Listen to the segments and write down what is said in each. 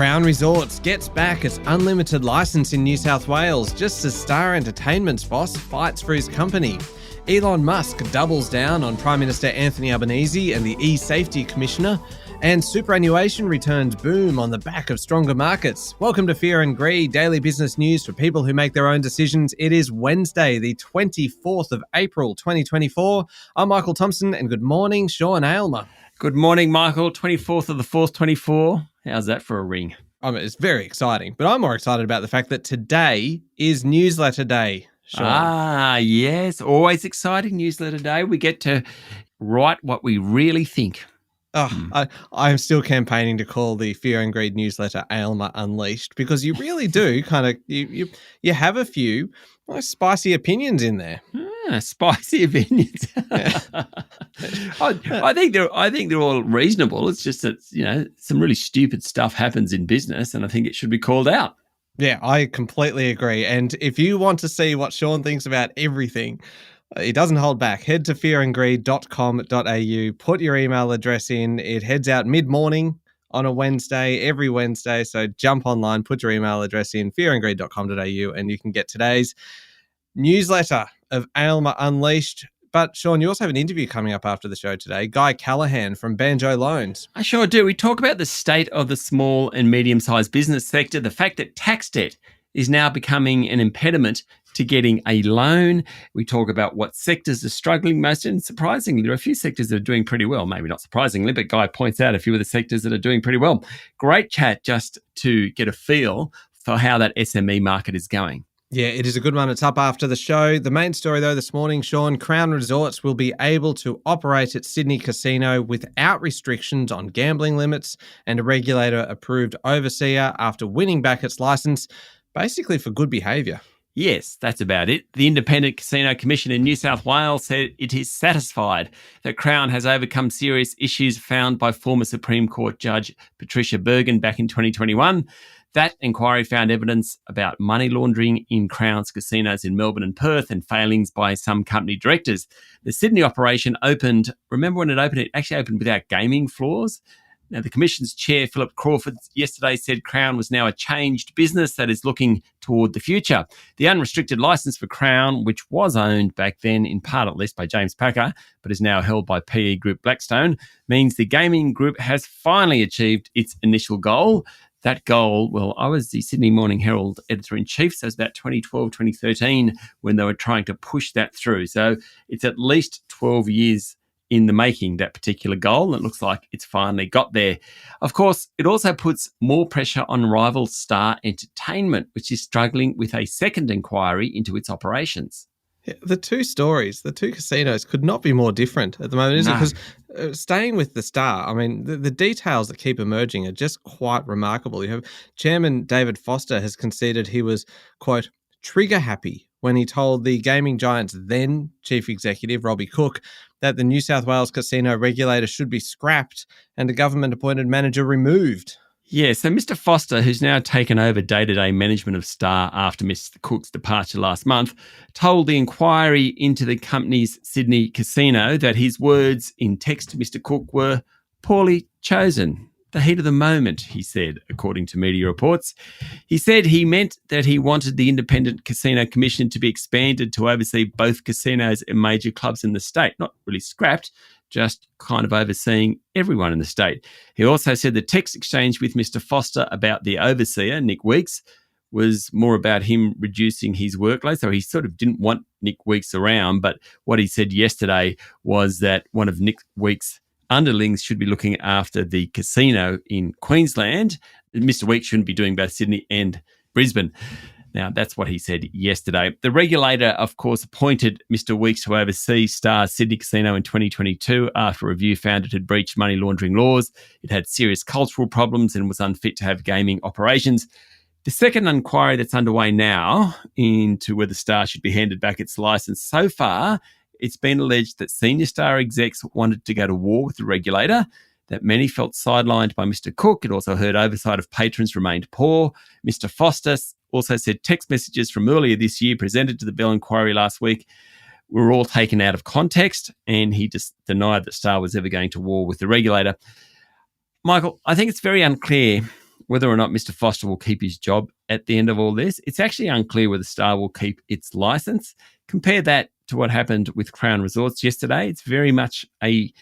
Crown Resorts gets back its unlimited licence in New South Wales just as Star Entertainment's boss fights for his company. Elon Musk doubles down on Prime Minister Anthony Albanese and the eSafety Commissioner, and superannuation returns boom on the back of stronger markets. Welcome to Fear and Greed, daily business news for people who make their own decisions. It is Wednesday, the 24th of April, 2024. I'm Michael Thompson, and good morning, Sean Aylmer. Good morning, Michael. 24th of the 4th, 24. How's that for a ring? It's very exciting, but I'm more excited about the fact that today is newsletter day, Sean. Ah, yes. Always exciting newsletter day. We get to write what we really think. I'm still campaigning to call the Fear and Greed newsletter Aylmer Unleashed, because you really do kind of, you have a few spicy opinions in there. Spicy opinions. I think they're all reasonable. It's just that, some really stupid stuff happens in business, and I think it should be called out. Yeah, I completely agree. And if you want to see what Sean thinks about everything, he doesn't hold back. Head to fearandgreed.com.au, put your email address in. It heads out mid-morning on a Wednesday, every Wednesday. So jump online, put your email address in, fearandgreed.com.au, and you can get today's newsletter of Aylmer Unleashed. But Sean, you also have an interview coming up after the show today. Guy Callaghan from Banjo Loans. I sure do. We talk about the state of the small and medium-sized business sector, the fact that tax debt is now becoming an impediment to getting a loan. We talk about what sectors are struggling most, and surprisingly, there are a few sectors that are doing pretty well. Maybe not surprisingly, but Guy points out a few of the sectors that are doing pretty well. Great chat just to get a feel for how that SME market is going. Yeah, it is a good one. It's up after the show. The main story, though, this morning, Sean, Crown Resorts will be able to operate its Sydney casino without restrictions on gambling limits, and a regulator-approved overseer after winning back its licence, basically for good behaviour. Yes, that's about it. The Independent Casino Commission in New South Wales said it is satisfied that Crown has overcome serious issues found by former Supreme Court Judge Patricia Bergen back in 2021. That inquiry found evidence about money laundering in Crown's casinos in Melbourne and Perth, and failings by some company directors. The Sydney operation opened, remember when it opened? It actually opened without gaming floors. Now, the Commission's chair, Philip Crawford, yesterday said Crown was now a changed business that is looking toward the future. The unrestricted licence for Crown, which was owned back then, in part at least, by James Packer, but is now held by PE Group Blackstone, means the gaming group has finally achieved its initial goal. That goal, well, I was the Sydney Morning Herald editor-in-chief, so it's about 2012, 2013 when they were trying to push that through. So it's at least 12 years in the making, that particular goal, and it looks like it's finally got there. Of course, it also puts more pressure on rival Star Entertainment, which is struggling with a second inquiry into its operations. Yeah, the two stories, the two casinos could not be more different at the moment, is it? Because staying with the Star, I mean, the details that keep emerging are just quite remarkable. You have Chairman David Foster has conceded he was, quote, trigger happy when he told the gaming giant's then chief executive, Robbie Cook, that the New South Wales casino regulator should be scrapped and a government-appointed manager removed. Yeah, so Mr. Foster, who's now taken over day-to-day management of Star after Mr. Cook's departure last month, told the inquiry into the company's Sydney casino that his words in text to Mr. Cook were poorly chosen. The heat of the moment, he said, according to media reports. He said he meant that he wanted the Independent Casino Commission to be expanded to oversee both casinos and major clubs in the state, not really scrapped, just kind of overseeing everyone in the state. He also said the text exchange with Mr. Foster about the overseer, Nick Weeks, was more about him reducing his workload. So he sort of didn't want Nick Weeks around, but what he said yesterday was that one of Nick Weeks' underlings should be looking after the casino in Queensland. Mr. Weeks shouldn't be doing both Sydney and Brisbane. Now, that's what he said yesterday. The regulator, of course, appointed Mr. Weeks to oversee Star's Sydney Casino in 2022 after a review found it had breached money laundering laws. It had serious cultural problems and was unfit to have gaming operations. The second inquiry that's underway now into whether Star should be handed back its licence, so far, it's been alleged that senior Star execs wanted to go to war with the regulator, that many felt sidelined by Mr. Cook. It also heard oversight of patrons remained poor. Mr. Foster also said text messages from earlier this year presented to the Bell inquiry last week were all taken out of context, and he just denied that Star was ever going to war with the regulator. Michael, I think it's very unclear whether or not Mr. Foster will keep his job at the end of all this. It's actually unclear whether Star will keep its license. Compare that to what happened with Crown Resorts yesterday. It's very much a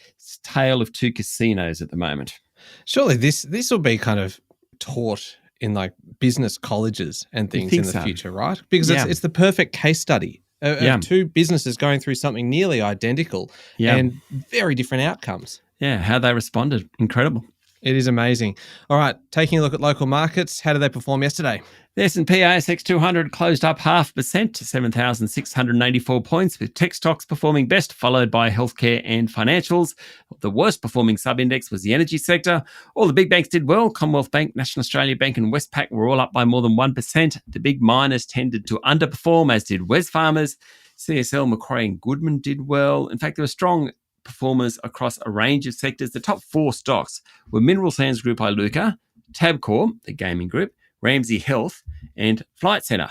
tale of two casinos at the moment. Surely this will be kind of taught in like business colleges and things in the future, right? Because it's the perfect case study of two businesses going through something nearly identical and very different outcomes. Yeah, how they responded. Incredible. It is amazing. All right, taking a look at local markets, how did they perform yesterday? The S&P ASX 200 closed up 0.5% to 7,684 points, with tech stocks performing best, followed by healthcare and financials. The worst performing sub-index was the energy sector. All the big banks did well. Commonwealth Bank, National Australia Bank and Westpac were all up by more than 1%. The big miners tended to underperform, as did Wesfarmers. CSL, Macquarie and Goodman did well. In fact, there were strong performers across a range of sectors. The top 4 stocks were Mineral Sands Group Iluka, Tabcorp, the gaming group, Ramsay Health and Flight Centre.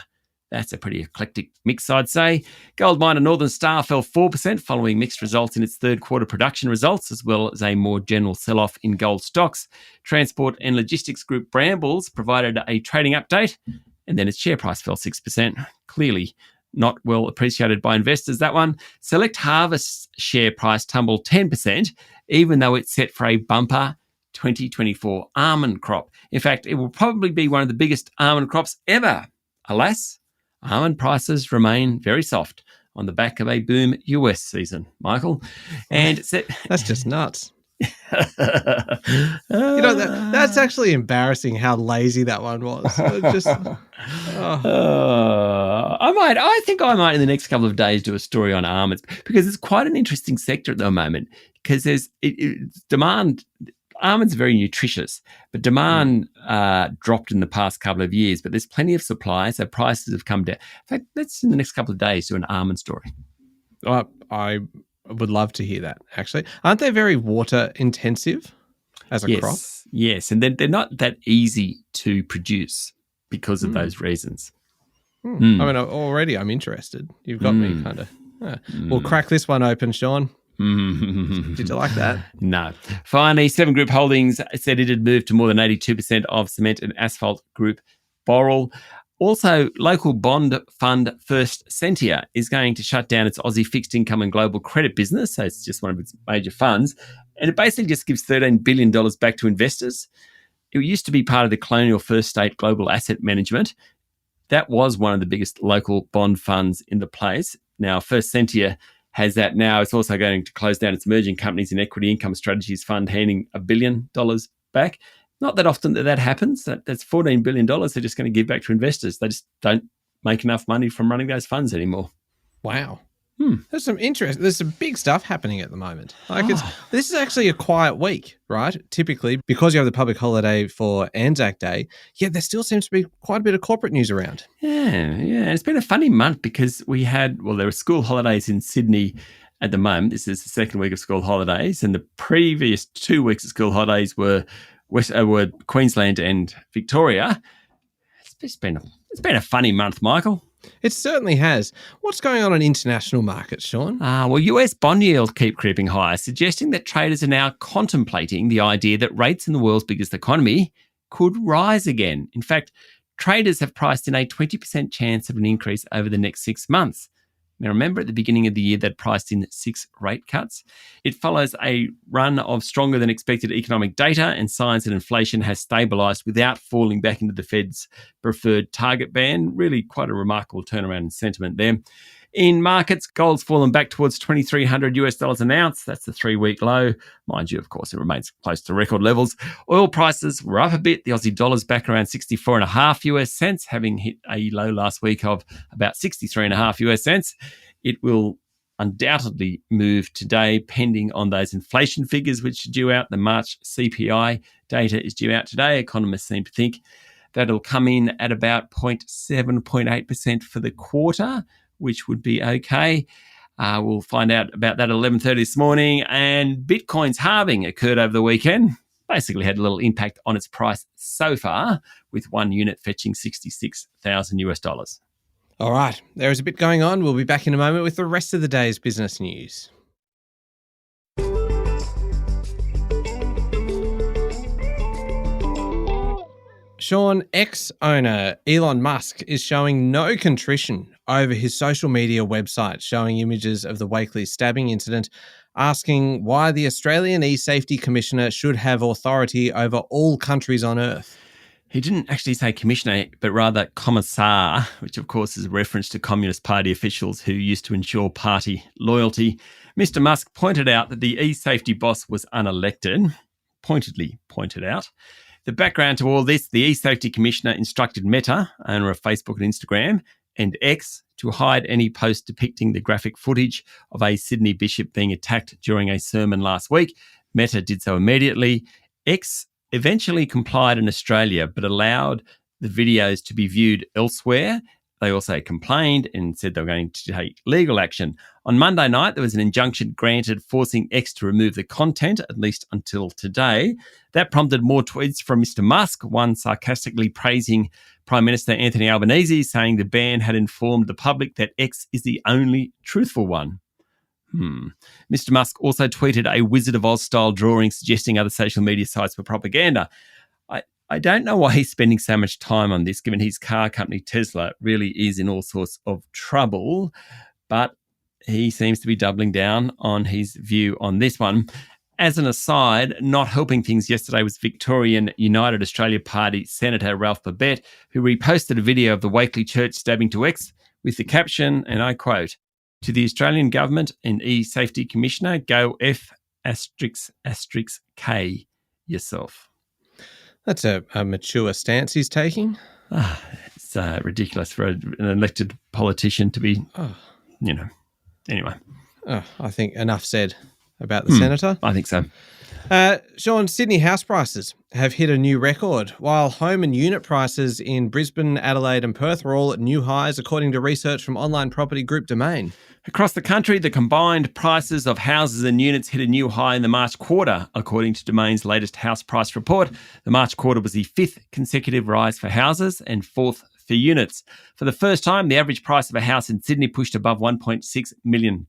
That's a pretty eclectic mix, I'd say. Gold miner Northern Star fell 4% following mixed results in its third quarter production results, as well as a more general sell-off in gold stocks. Transport and logistics group Brambles provided a trading update, and then its share price fell 6%. Clearly not well appreciated by investors, that one. Select Harvest's share price tumbled 10%, even though it's set for a bumper 2024 almond crop. In fact, it will probably be one of the biggest almond crops ever. Alas, almond prices remain very soft on the back of a boom US season, Michael. And that's just nuts. That's actually embarrassing how lazy that one was. I think I might in the next couple of days do a story on almonds, because it's quite an interesting sector at the moment, because there's demand. Almonds are very nutritious, but demand dropped in the past couple of years, but there's plenty of supply, so prices have come down. In fact, let's in the next couple of days do an almond story. I would love to hear that, actually. Aren't they very water intensive as a crop? Yes, and they're not that easy to produce because of those reasons. I mean, already I'm interested. You've got me kind of. We'll crack this one open, Sean. Did you like that? No. Finally, Seven Group Holdings said it had moved to more than 82% of cement and asphalt group Boral. Also, local bond fund First Sentia is going to shut down its Aussie fixed income and global credit business. So it's just one of its major funds. And it basically just gives $13 billion back to investors. It used to be part of the Colonial First State Global Asset Management. That was one of the biggest local bond funds in the place. Now, First Sentia has that now. It's also going to close down its emerging companies and equity income strategies fund, handing $1 billion back. Not that often that happens. That's $14 billion they're just going to give back to investors. They just don't make enough money from running those funds anymore. Wow. There's some interest. There's some big stuff happening at the moment. This is actually a quiet week, right? Typically, because you have the public holiday for Anzac Day, there still seems to be quite a bit of corporate news around. Yeah. And it's been a funny month because there were school holidays in Sydney at the moment. This is the second week of school holidays, and the previous 2 weeks of school holidays were Queensland and Victoria. It's been a funny month, Michael. It certainly has. What's going on in international markets, Sean? US bond yields keep creeping higher, suggesting that traders are now contemplating the idea that rates in the world's biggest economy could rise again. In fact, traders have priced in a 20% chance of an increase over the next 6 months. Now, remember at the beginning of the year they'd priced in 6 rate cuts. It follows a run of stronger than expected economic data and signs that inflation has stabilised without falling back into the Fed's preferred target band. Really quite a remarkable turnaround in sentiment there. In markets, gold's fallen back towards $2,300 an ounce. That's the 3-week low. Mind you, of course, it remains close to record levels. Oil prices were up a bit. The Aussie dollar's back around 64.5 US cents, having hit a low last week of about 63.5 US cents. It will undoubtedly move today, pending on those inflation figures, which are due out. The March CPI data is due out today. Economists seem to think that'll come in at about 0.7, 0.8% for the quarter, which would be okay. We'll find out about that at 11:30 this morning. And Bitcoin's halving occurred over the weekend. Basically had a little impact on its price so far, with one unit fetching $66,000. All right, there is a bit going on. We'll be back in a moment with the rest of the day's business news. Sean, ex-owner Elon Musk is showing no contrition over his social media website, showing images of the Wakely stabbing incident, asking why the Australian eSafety Commissioner should have authority over all countries on Earth. He didn't actually say commissioner, but rather commissar, which of course is a reference to Communist Party officials who used to ensure party loyalty. Mr. Musk pointed out that the eSafety boss was unelected, pointedly pointed out. The background to all this, the eSafety Commissioner instructed Meta, owner of Facebook and Instagram, and X to hide any posts depicting the graphic footage of a Sydney bishop being attacked during a sermon last week. Meta did so immediately. X eventually complied in Australia, but allowed the videos to be viewed elsewhere. They also complained and said they were going to take legal action. On Monday night, there was an injunction granted forcing X to remove the content, at least until today. That prompted more tweets from Mr. Musk, one sarcastically praising Prime Minister Anthony Albanese, saying the ban had informed the public that X is the only truthful one. Mr. Musk also tweeted a Wizard of Oz-style drawing suggesting other social media sites were propaganda. I don't know why he's spending so much time on this, given his car company Tesla really is in all sorts of trouble, but he seems to be doubling down on his view on this one. As an aside, not helping things yesterday was Victorian United Australia Party Senator Ralph Babet, who reposted a video of the Wakely Church stabbing to X with the caption, and I quote, "To the Australian Government and eSafety Commissioner, go F***K yourself." That's a mature stance he's taking. It's ridiculous for an elected politician to be, anyway. I think enough said about the senator. I think so. Sean, Sydney house prices have hit a new record, while home and unit prices in Brisbane, Adelaide and Perth were all at new highs, according to research from online property group Domain. Across the country, the combined prices of houses and units hit a new high in the March quarter, according to Domain's latest house price report. The March quarter was the fifth consecutive rise for houses and fourth for units. For the first time, the average price of a house in Sydney pushed above $1.6 million,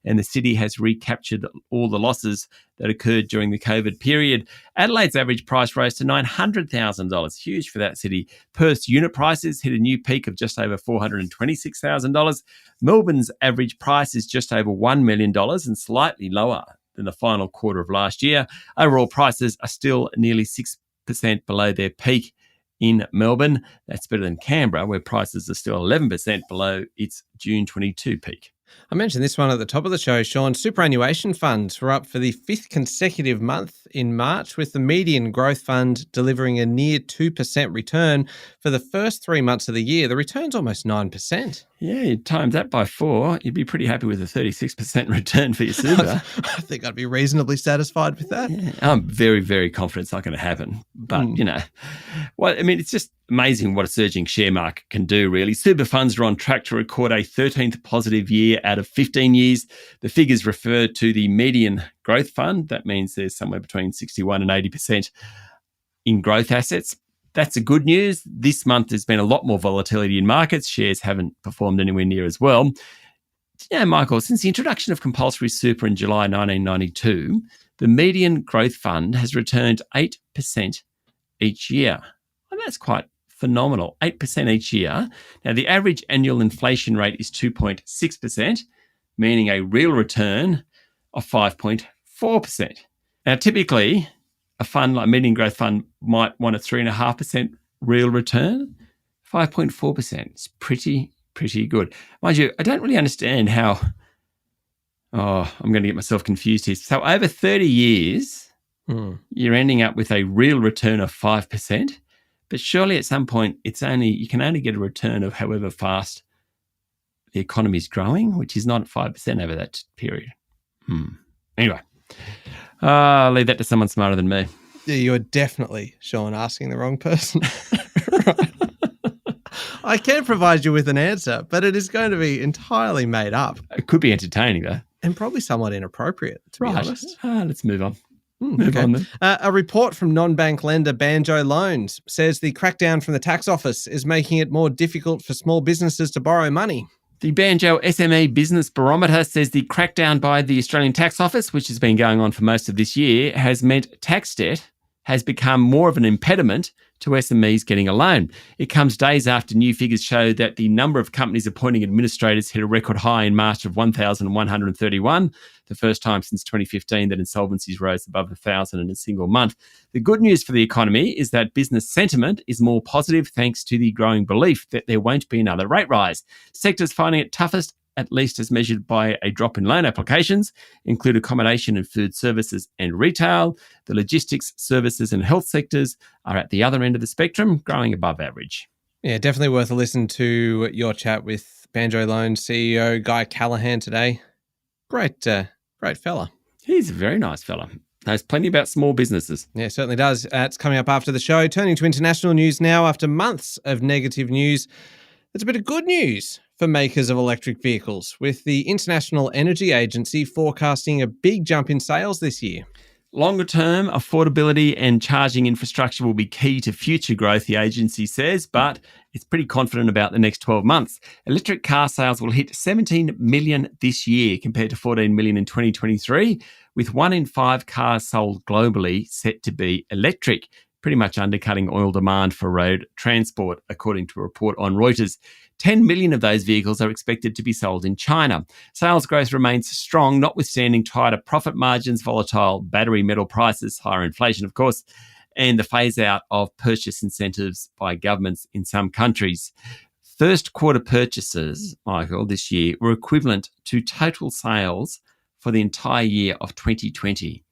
and the city has recaptured all the losses that occurred during the COVID period. Adelaide's average price rose to $900,000, huge for that city. Perth's unit prices hit a new peak of just over $426,000. Melbourne's average price is just over $1 million and slightly lower than the final quarter of last year. Overall prices are still nearly 6% below their peak in Melbourne. That's better than Canberra, where prices are still 11% below its June 22 peak. I mentioned this one at the top of the show, Sean. Superannuation funds were up for the fifth consecutive month in March, with the median growth fund delivering a near 2% return for the first 3 months of the year. The return's almost 9%. Yeah, you times that by 4, you'd be pretty happy with a 36% return for your super. I think I'd be reasonably satisfied with that. Yeah, I'm very, very confident it's not going to happen. But, it's just amazing what a surging share market can do, really. Super funds are on track to record a 13th positive year out of 15 years. The figures refer to the median growth fund. That means there's somewhere between 61 and 80% in growth assets. That's the good news. This month there's been a lot more volatility in markets. Shares haven't performed anywhere near as well. Michael, since the introduction of compulsory super in July 1992, the median growth fund has returned 8% each year. And that's quite phenomenal, 8% each year. Now, the average annual inflation rate is 2.6%, meaning a real return of 5.4%. Now, typically, a fund like median growth fund might want a 3.5% real return. 5.4% is pretty good. Mind you, I don't really understand how... I'm going to get myself confused here. So over 30 years, you're ending up with a real return of 5%, but surely at some point you can only get a return of however fast the economy is growing, which is not 5% over that period. Anyway. I'll leave that to someone smarter than me. Yeah, you're definitely, Sean, asking the wrong person. Right. I can provide you with an answer, but it is going to be entirely made up. It could be entertaining, though. And probably somewhat inappropriate, to be honest. Let's move on. Move on then. A report from non-bank lender Banjo Loans says the crackdown from the tax office is making it more difficult for small businesses to borrow money. The Banjo SME Business Barometer says the crackdown by the Australian Tax Office, which has been going on for most of this year, has meant tax debt has become more of an impediment to SMEs getting a loan. It comes days after new figures show that the number of companies appointing administrators hit a record high in March of 1,131, the first time since 2015 that insolvencies rose above 1,000 in a single month. The good news for the economy is that business sentiment is more positive thanks to the growing belief that there won't be another rate rise. Sectors finding it toughest, at least as measured by a drop in loan applications, include accommodation and food services and retail. The logistics, services and health sectors are at the other end of the spectrum, growing above average. Yeah, definitely worth a listen to your chat with Banjo Loans CEO Guy Callahan today. Great fella. He's a very nice fella. Knows plenty about small businesses. Yeah, certainly does. It's coming up after the show. Turning to international news now. After months of negative news, there's a bit of good news for makers of electric vehicles, with the International Energy Agency forecasting a big jump in sales this year. Longer term, affordability and charging infrastructure will be key to future growth, the agency says, but it's pretty confident about the next 12 months. Electric car sales will hit 17 million this year compared to 14 million in 2023, with 1 in 5 cars sold globally set to be electric, pretty much undercutting oil demand for road transport, according to a report on Reuters. 10 million of those vehicles are expected to be sold in China. Sales growth remains strong, notwithstanding tighter profit margins, volatile battery metal prices, higher inflation, of course, and the phase-out of purchase incentives by governments in some countries. First quarter purchases, Michael, this year were equivalent to total sales for the entire year of 2020.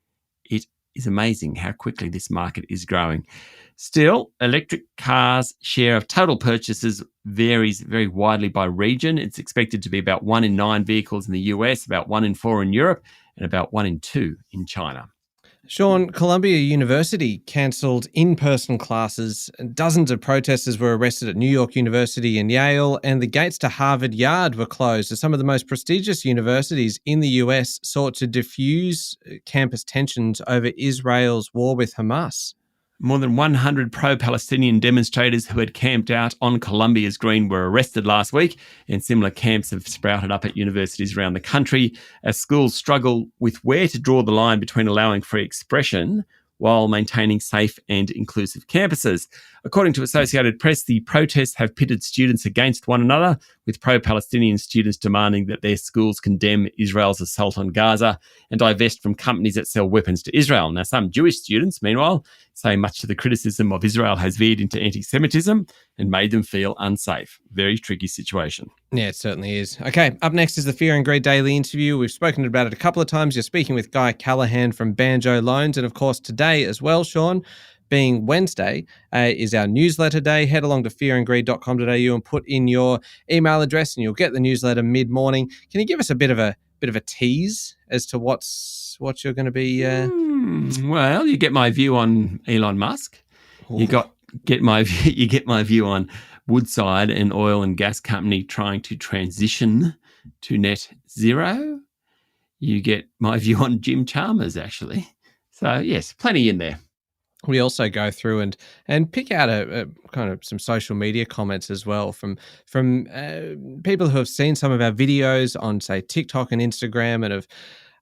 It is amazing how quickly this market is growing. Still, electric cars' share of total purchases varies very widely by region. It's expected to be about 1 in 9 vehicles in the US, about 1 in 4 in Europe, and about 1 in 2 in China. Sean, Columbia University cancelled in-person classes. Dozens of protesters were arrested at New York University and Yale, and the gates to Harvard Yard were closed as some of the most prestigious universities in the US sought to diffuse campus tensions over Israel's war with Hamas. More than 100 pro-Palestinian demonstrators who had camped out on Columbia's Green were arrested last week, and similar camps have sprouted up at universities around the country as schools struggle with where to draw the line between allowing free expression while maintaining safe and inclusive campuses. According to Associated Press, the protests have pitted students against one another, with pro-Palestinian students demanding that their schools condemn Israel's assault on Gaza and divest from companies that sell weapons to Israel. Now, some Jewish students, meanwhile, say much of the criticism of Israel has veered into anti-Semitism and made them feel unsafe. Very tricky situation. Yeah, it certainly is. Okay, up next is the Fear and Greed Daily interview. We've spoken about it a couple of times. You're speaking with Guy Callahan from Banjo Loans. And of course, today as well, Sean, being Wednesday, is our newsletter day. Head along to fearandgreed.com.au and put in your email address and you'll get the newsletter mid-morning. Can you give us a bit of a tease as to what you're going to be... Well, you get my view on Elon Musk. Ooh. You get my view on Woodside, an oil and gas company trying to transition to net zero. You get my view on Jim Chalmers, actually. So, yes, plenty in there. We also go through and pick out a kind of some social media comments as well from people who have seen some of our videos on, say, TikTok and Instagram and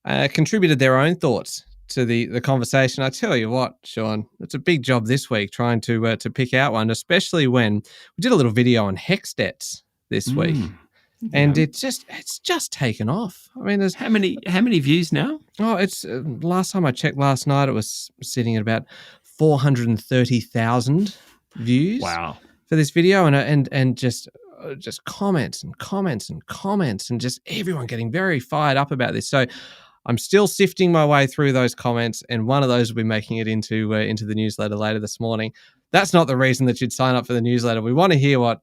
have contributed their own thoughts to the conversation. I tell you what, Sean, it's a big job this week trying to pick out one, especially when we did a little video on hex debts this week. And it's just taken off. I mean, there's how many views now? Oh, it's last time I checked last night, it was sitting at about 430,000 views. Wow. For this video, and just comments and comments and comments, and just everyone getting very fired up about this. So I'm still sifting my way through those comments, and one of those will be making it into the newsletter later this morning. That's not the reason that you'd sign up for the newsletter. We want to hear what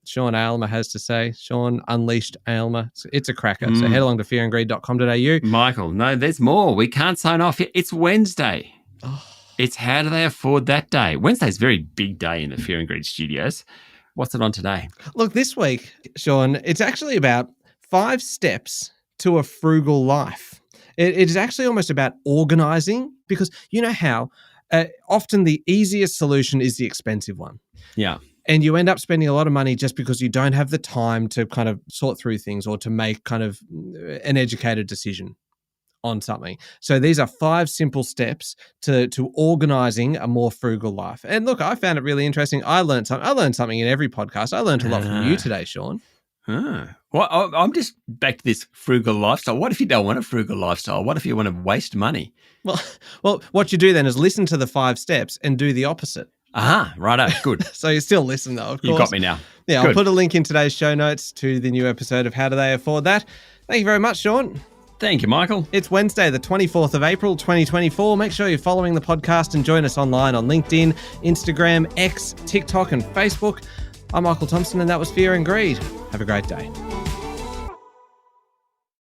Sean Aylmer has to say. Sean Unleashed Aylmer. It's a cracker. So head along to fearandgreed.com.au. Michael, no, there's more. We can't sign off yet. It's Wednesday. Oh. It's how do they afford that day? Wednesday's a very big day in the Fear and Greed studios. What's it on today? Look, this week, Sean, it's actually about 5 steps to a frugal life. It is actually almost about organizing, because you know how often the easiest solution is the expensive one. Yeah. And you end up spending a lot of money just because you don't have the time to kind of sort through things or to make kind of an educated decision on something. So these are 5 simple steps to organising a more frugal life. And look, I found it really interesting. I learned something in every podcast. I learned a lot from you today, Sean. Well, I'm just back to this frugal lifestyle. What if you don't want a frugal lifestyle? What if you want to waste money? Well, what you do then is listen to the 5 steps and do the opposite. Righto, good. So you still listen though, of course. You got me now. Yeah, Good. I'll put a link in today's show notes to the new episode of How Do They Afford That? Thank you very much, Sean. Thank you, Michael. It's Wednesday, the 24th of April, 2024. Make sure you're following the podcast and join us online on LinkedIn, Instagram, X, TikTok, and Facebook. I'm Michael Thompson, and that was Fear and Greed. Have a great day.